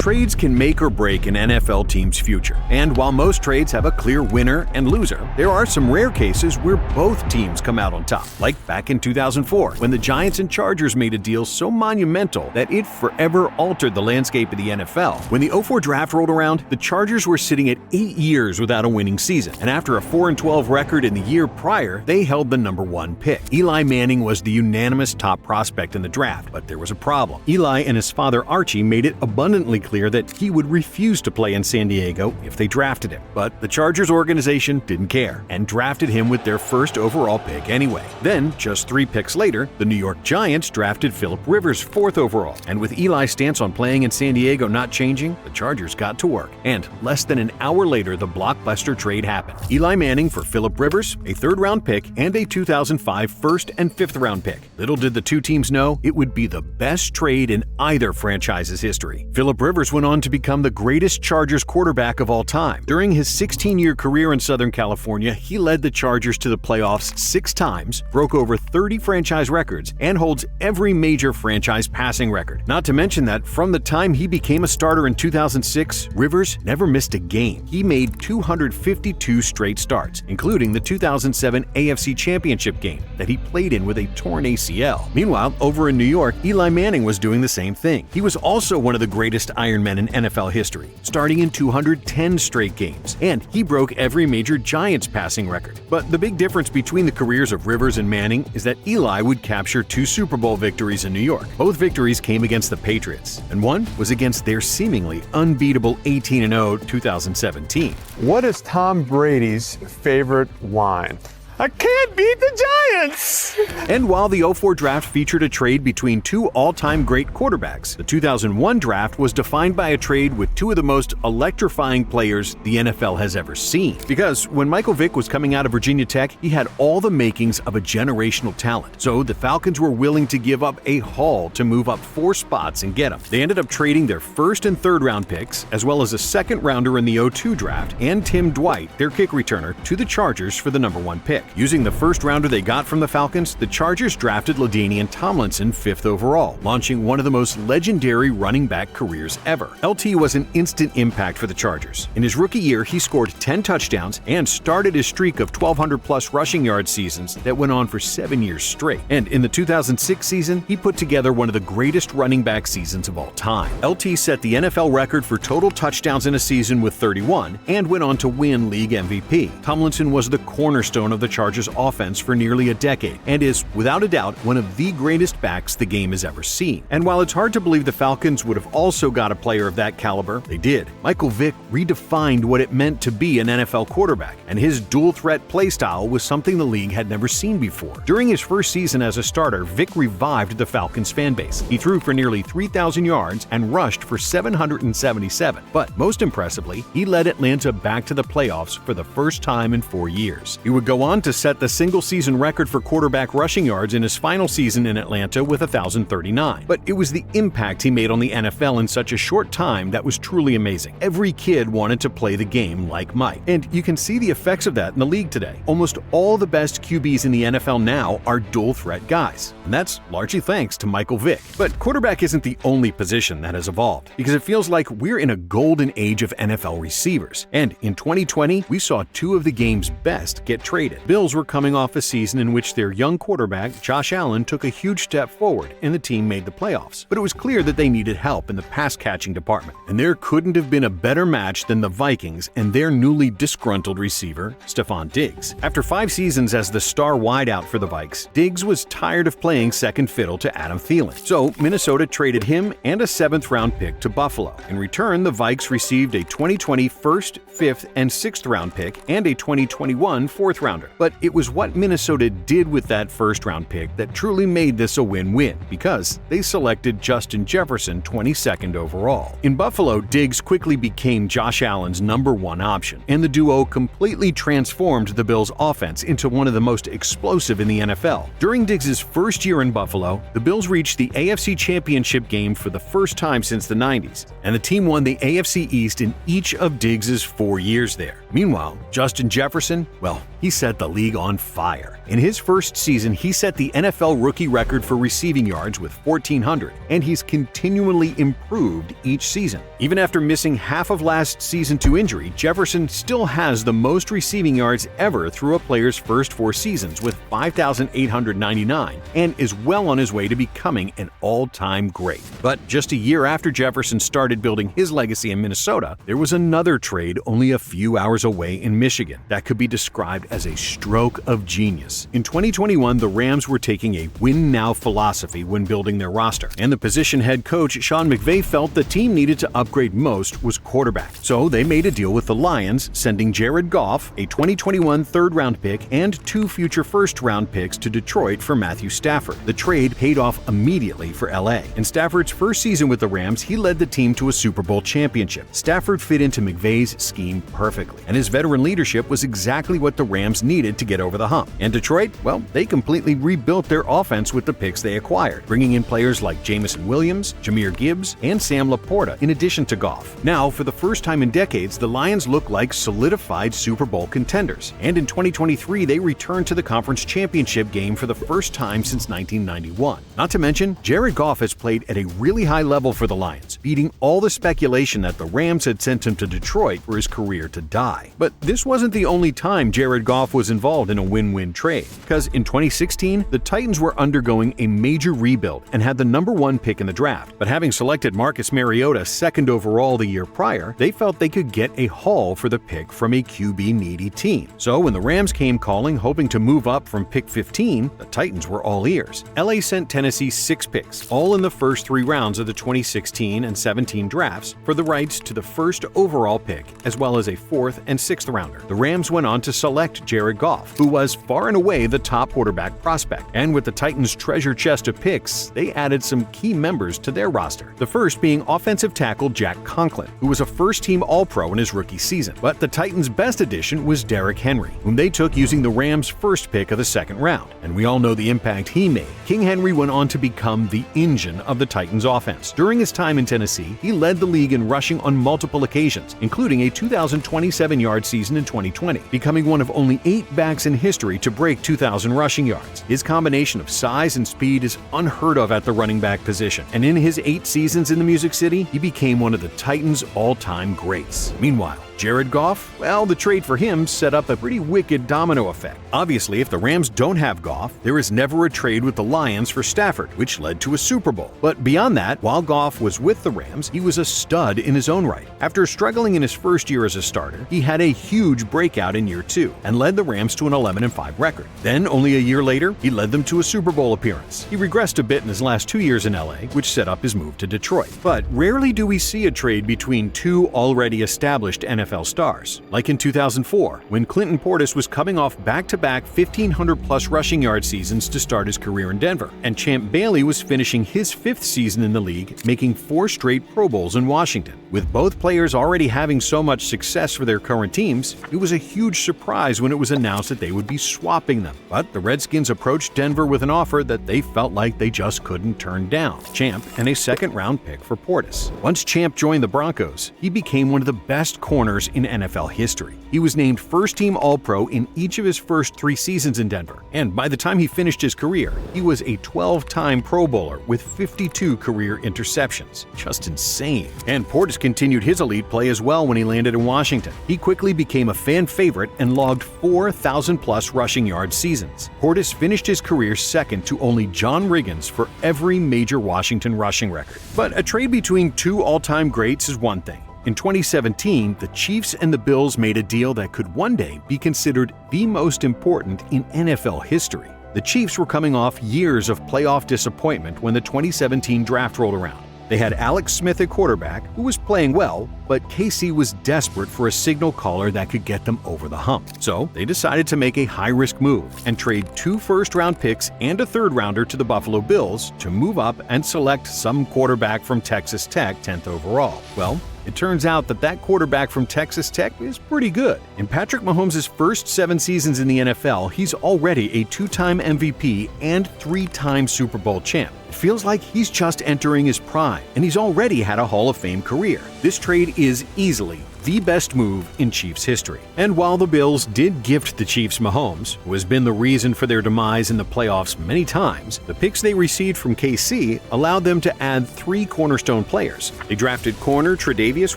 Trades can make or break an NFL team's future, and while most trades have a clear winner and loser, there are some rare cases where both teams come out on top, like back in 2004, when the Giants and Chargers made a deal so monumental that it forever altered the landscape of the NFL. When the 2004 draft rolled around, the Chargers were sitting at 8 years without a winning season, and after a 4-12 record in the year prior, they held the number 1 pick. Eli Manning was the unanimous top prospect in the draft, but there was a problem. Eli and his father Archie made it abundantly clear that he would refuse to play in San Diego if they drafted him. But the Chargers organization didn't care and drafted him with their first overall pick anyway. Then, just 3 picks later, the New York Giants drafted Phillip Rivers 4th overall. And with Eli's stance on playing in San Diego not changing, the Chargers got to work. And less than an hour later, the blockbuster trade happened. Eli Manning for Phillip Rivers, a 3rd-round pick, and a 2005 1st and 5th-round pick. Little did the two teams know, it would be the best trade in either franchise's history. Phillip Rivers went on to become the greatest Chargers quarterback of all time. During his 16-year career in Southern California, he led the Chargers to the playoffs 6 times, broke over 30 franchise records, and holds every major franchise passing record. Not to mention that from the time he became a starter in 2006, Rivers never missed a game. He made 252 straight starts, including the 2007 AFC Championship game that he played in with a torn ACL. Meanwhile, over in New York, Eli Manning was doing the same thing. He was also one of the greatest Iron Men in NFL history, starting in 210 straight games, and he broke every major Giants passing record. But the big difference between the careers of Rivers and Manning is that Eli would capture 2 Super Bowl victories in New York. Both victories came against the Patriots, and one was against their seemingly unbeatable 18-0 2017. What is Tom Brady's favorite wine? I can't beat the Giants! And while the 2004 draft featured a trade between 2 all-time great quarterbacks, the 2001 draft was defined by a trade with 2 of the most electrifying players the NFL has ever seen. Because when Michael Vick was coming out of Virginia Tech, he had all the makings of a generational talent. So the Falcons were willing to give up a haul to move up 4 spots and get him. They ended up trading their 1st and 3rd round picks, as well as a 2nd rounder in the 2002 draft, and Tim Dwight, their kick returner, to the Chargers for the number 1 pick. Using the 1st rounder they got from the Falcons, the Chargers drafted LaDainian Tomlinson 5th overall, launching one of the most legendary running back careers ever. LT was an instant impact for the Chargers. In his rookie year, he scored 10 touchdowns and started his streak of 1,200-plus rushing yard seasons that went on for 7 years straight. And in the 2006 season, he put together one of the greatest running back seasons of all time. LT set the NFL record for total touchdowns in a season with 31 and went on to win league MVP. Tomlinson was the cornerstone of the Chargers offense for nearly a decade and is, without a doubt, one of the greatest backs the game has ever seen. And while it's hard to believe the Falcons would have also got a player of that caliber, they did. Michael Vick redefined what it meant to be an NFL quarterback, and his dual-threat playstyle was something the league had never seen before. During his first season as a starter, Vick revived the Falcons fan base. He threw for nearly 3,000 yards and rushed for 777. But most impressively, he led Atlanta back to the playoffs for the first time in 4 years. He would go on to set the single-season record for quarterback rushing yards in his final season in Atlanta with 1,039. But it was the impact he made on the NFL in such a short time that was truly amazing. Every kid wanted to play the game like Mike. And you can see the effects of that in the league today. Almost all the best QBs in the NFL now are dual-threat guys. And that's largely thanks to Michael Vick. But quarterback isn't the only position that has evolved, because it feels like we're in a golden age of NFL receivers. And in 2020, we saw 2 of the game's best get traded. Bills were coming off a season in which their young quarterback, Josh Allen, took a huge step forward and the team made the playoffs. But it was clear that they needed help in the pass-catching department. And there couldn't have been a better match than the Vikings and their newly disgruntled receiver, Stephon Diggs. After 5 seasons as the star wideout for the Vikes, Diggs was tired of playing second fiddle to Adam Thielen. So Minnesota traded him and a 7th-round pick to Buffalo. In return, the Vikes received a 2020 1st, 5th, and 6th-round pick and a 2021 4th-rounder. But it was what Minnesota did with that 1st-round pick that truly made this a win-win, because they selected Justin Jefferson 22nd overall. In Buffalo, Diggs quickly became Josh Allen's number 1 option, and the duo completely transformed the Bills' offense into one of the most explosive in the NFL. During Diggs' first year in Buffalo, the Bills reached the AFC Championship game for the first time since the 90s, and the team won the AFC East in each of Diggs' 4 years there. Meanwhile, Justin Jefferson, well, he set the league on fire. In his first season, he set the NFL rookie record for receiving yards with 1,400, and he's continually improved each season. Even after missing half of last season to injury, Jefferson still has the most receiving yards ever through a player's first 4 seasons with 5,899, and is well on his way to becoming an all-time great. But just a year after Jefferson started building his legacy in Minnesota, there was another trade only a few hours away in Michigan that could be described as a stroke of genius. In 2021, the Rams were taking a win-now philosophy when building their roster, and the position head coach Sean McVay felt the team needed to upgrade most was quarterback. So they made a deal with the Lions, sending Jared Goff, a 2021 third-round pick, and 2 future first-round picks to Detroit for Matthew Stafford. The trade paid off immediately for LA. In Stafford's first season with the Rams, he led the team to a Super Bowl championship. Stafford fit into McVay's scheme perfectly, and his veteran leadership was exactly what the Rams needed to get over the hump. And Detroit, well, they completely rebuilt their offense with the picks they acquired, bringing in players like Jameson Williams, Jahmyr Gibbs, and Sam Laporta, in addition to Goff. Now, for the first time in decades, the Lions look like solidified Super Bowl contenders, and in 2023, they returned to the conference championship game for the first time since 1991. Not to mention, Jared Goff has played at a really high level for the Lions, beating all the speculation that the Rams had sent him to Detroit for his career to die. But this wasn't the only time Jared Goff was involved in a win-win trade, because in 2016, the Titans were undergoing a major rebuild and had the number 1 pick in the draft. But having selected Marcus Mariota 2nd overall the year prior, they felt they could get a haul for the pick from a QB-needy team. So when the Rams came calling, hoping to move up from pick 15, the Titans were all ears. LA sent Tennessee 6 picks, all in the first 3 rounds of the 2016 and 17 drafts, for the rights to the 1st overall pick, as well as a 4th and 6th rounder. The Rams went on to select Jared Goff, who was far and away the top quarterback prospect. And with the Titans' treasure chest of picks, they added some key members to their roster. The first being offensive tackle Jack Conklin, who was a first-team All-Pro in his rookie season. But the Titans' best addition was Derrick Henry, whom they took using the Rams' first pick of the 2nd round. And we all know the impact he made. King Henry went on to become the engine of the Titans' offense. During his time in Tennessee, he led the league in rushing on multiple occasions, including a 2,027-yard season in 2020, becoming one of only 8 backs in history to break 2,000 rushing yards. His combination of size and speed is unheard of at the running back position, and in his 8 seasons in the Music City, he became one of the Titans' all-time greats. Meanwhile, Jared Goff? Well, the trade for him set up a pretty wicked domino effect. Obviously, if the Rams don't have Goff, there is never a trade with the Lions for Stafford, which led to a Super Bowl. But beyond that, while Goff was with the Rams, he was a stud in his own right. After struggling in his first year as a starter, he had a huge breakout in year 2 and led the Rams to an 11-5 record. Then, only a year later, he led them to a Super Bowl appearance. He regressed a bit in his last 2 years in LA, which set up his move to Detroit. But rarely do we see a trade between 2 already established NFL stars, like in 2004, when Clinton Portis was coming off back-to-back 1,500-plus rushing yard seasons to start his career in Denver, and Champ Bailey was finishing his 5th season in the league, making 4 straight Pro Bowls in Washington. With both players already having so much success for their current teams, it was a huge surprise when it was announced that they would be swapping them. But the Redskins approached Denver with an offer that they felt like they just couldn't turn down: Champ and a 2nd-round pick for Portis. Once Champ joined the Broncos, he became one of the best corners in NFL history. He was named first-team All-Pro in each of his first 3 seasons in Denver, and by the time he finished his career, he was a 12-time Pro Bowler with 52 career interceptions. Just insane. And Portis continued his elite play as well when he landed in Washington. He quickly became a fan favorite and logged 4,000-plus rushing yard seasons. Portis finished his career second to only John Riggins for every major Washington rushing record. But a trade between 2 all-time greats is one thing. In 2017, the Chiefs and the Bills made a deal that could one day be considered the most important in NFL history. The Chiefs were coming off years of playoff disappointment when the 2017 draft rolled around. They had Alex Smith at quarterback, who was playing well, but KC was desperate for a signal caller that could get them over the hump. So they decided to make a high-risk move and trade 2 first-round picks and a 3rd-rounder to the Buffalo Bills to move up and select some quarterback from Texas Tech 10th overall. Well, it turns out that quarterback from Texas Tech is pretty good. In Patrick Mahomes' first 7 seasons in the NFL, he's already a 2-time MVP and 3-time Super Bowl champ. It feels like he's just entering his prime, and he's already had a Hall of Fame career. This trade is easily the best move in Chiefs history. And while the Bills did gift the Chiefs Mahomes, who has been the reason for their demise in the playoffs many times, the picks they received from KC allowed them to add 3 cornerstone players. They drafted corner Tre'Davious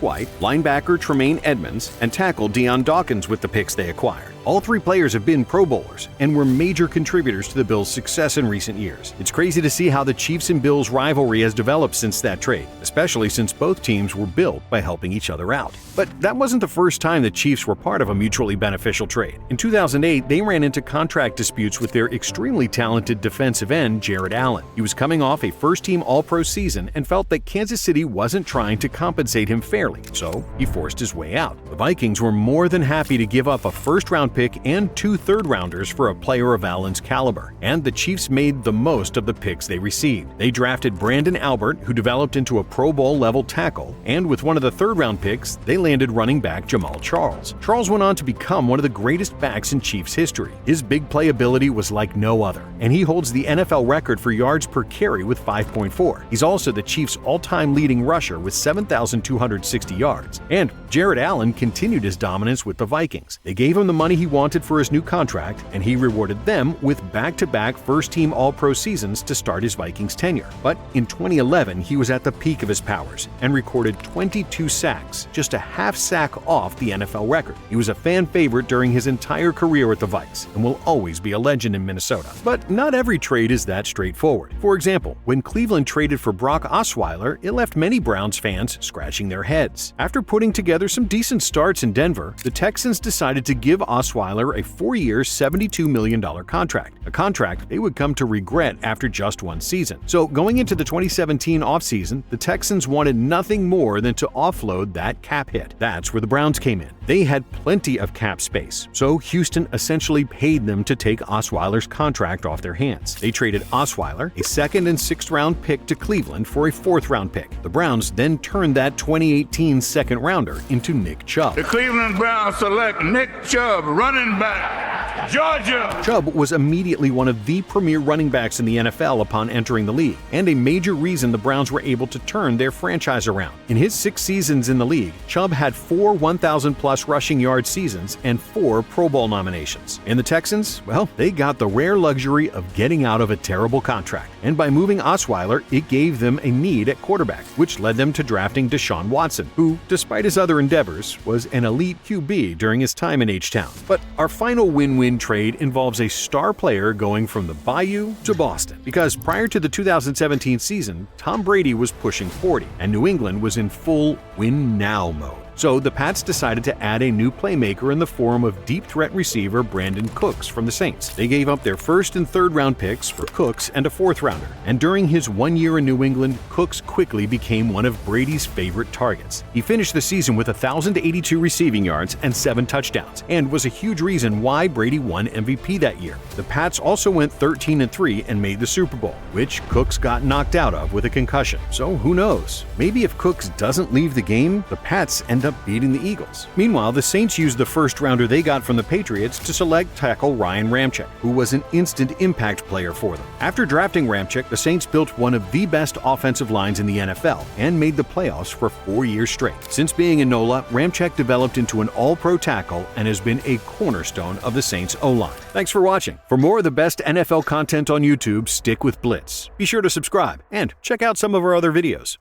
White, linebacker Tremaine Edmonds, and tackle Deion Dawkins with the picks they acquired. All 3 players have been Pro Bowlers and were major contributors to the Bills' success in recent years. It's crazy to see how the Chiefs and Bills rivalry has developed since that trade, especially since both teams were built by helping each other out. But that wasn't the first time the Chiefs were part of a mutually beneficial trade. In 2008, they ran into contract disputes with their extremely talented defensive end, Jared Allen. He was coming off a first-team All-Pro season and felt that Kansas City wasn't trying to compensate him fairly, so he forced his way out. The Vikings were more than happy to give up a first-round pick and 2 third-rounders for a player of Allen's caliber, and the Chiefs made the most of the picks they received. They drafted Brandon Albert, who developed into a Pro Bowl-level tackle, and with one of the third-round picks, they landed running back Jamal Charles. Charles went on to become one of the greatest backs in Chiefs history. His big playability was like no other, and he holds the NFL record for yards per carry with 5.4. He's also the Chiefs' all-time leading rusher with 7,260 yards. And Jared Allen continued his dominance with the Vikings. They gave him the money he wanted for his new contract, and he rewarded them with back-to-back first-team All-Pro seasons to start his Vikings tenure. But in 2011, he was at the peak of his powers and recorded 22 sacks, just a half sack off the NFL record. He was a fan favorite during his entire career with the Vikes and will always be a legend in Minnesota. But not every trade is that straightforward. For example, when Cleveland traded for Brock Osweiler, it left many Browns fans scratching their heads. After putting together some decent starts in Denver, the Texans decided to give Osweiler a 4-year, $72 million contract, a contract they would come to regret after just one season. So going into the 2017 offseason, the Texans wanted nothing more than to offload that cap hit. That's where the Browns came in. They had plenty of cap space, so Houston essentially paid them to take Osweiler's contract off their hands. They traded Osweiler, a 2nd and 6th round pick, to Cleveland for a 4th round pick. The Browns then turned that 2018 second rounder into Nick Chubb. The Cleveland Browns select Nick Chubb, running back, Georgia. Chubb was immediately one of the premier running backs in the NFL upon entering the league, and a major reason the Browns were able to turn their franchise around. In his 6 seasons in the league, Chubb had 4 1,000-plus rushing yard seasons and 4 Pro Bowl nominations. And the Texans, well, they got the rare luxury of getting out of a terrible contract. And by moving Osweiler, it gave them a need at quarterback, which led them to drafting Deshaun Watson, who, despite his other endeavors, was an elite QB during his time in H-Town. But our final win-win trade involves a star player going from the Bayou to Boston, because prior to the 2017 season, Tom Brady was pushing 40, and New England was in full win-now mode. So the Pats decided to add a new playmaker in the form of deep threat receiver Brandon Cooks from the Saints. They gave up their 1st and 3rd round picks for Cooks and a 4th rounder. And during his 1 year in New England, Cooks quickly became one of Brady's favorite targets. He finished the season with 1,082 receiving yards and 7 touchdowns, and was a huge reason why Brady won MVP that year. The Pats also went 13-3 and made the Super Bowl, which Cooks got knocked out of with a concussion. So who knows? Maybe if Cooks doesn't leave the game, the Pats end up beating the Eagles. Meanwhile, the Saints used the 1st rounder they got from the Patriots to select tackle Ryan Ramczyk, who was an instant impact player for them. After drafting Ramczyk, the Saints built one of the best offensive lines in the NFL and made the playoffs for 4 years straight. Since being in NOLA, Ramczyk developed into an all-pro tackle and has been a cornerstone of the Saints O-line. Thanks for watching. For more of the best NFL content on YouTube, stick with BLITZ. Be sure to subscribe and check out some of our other videos.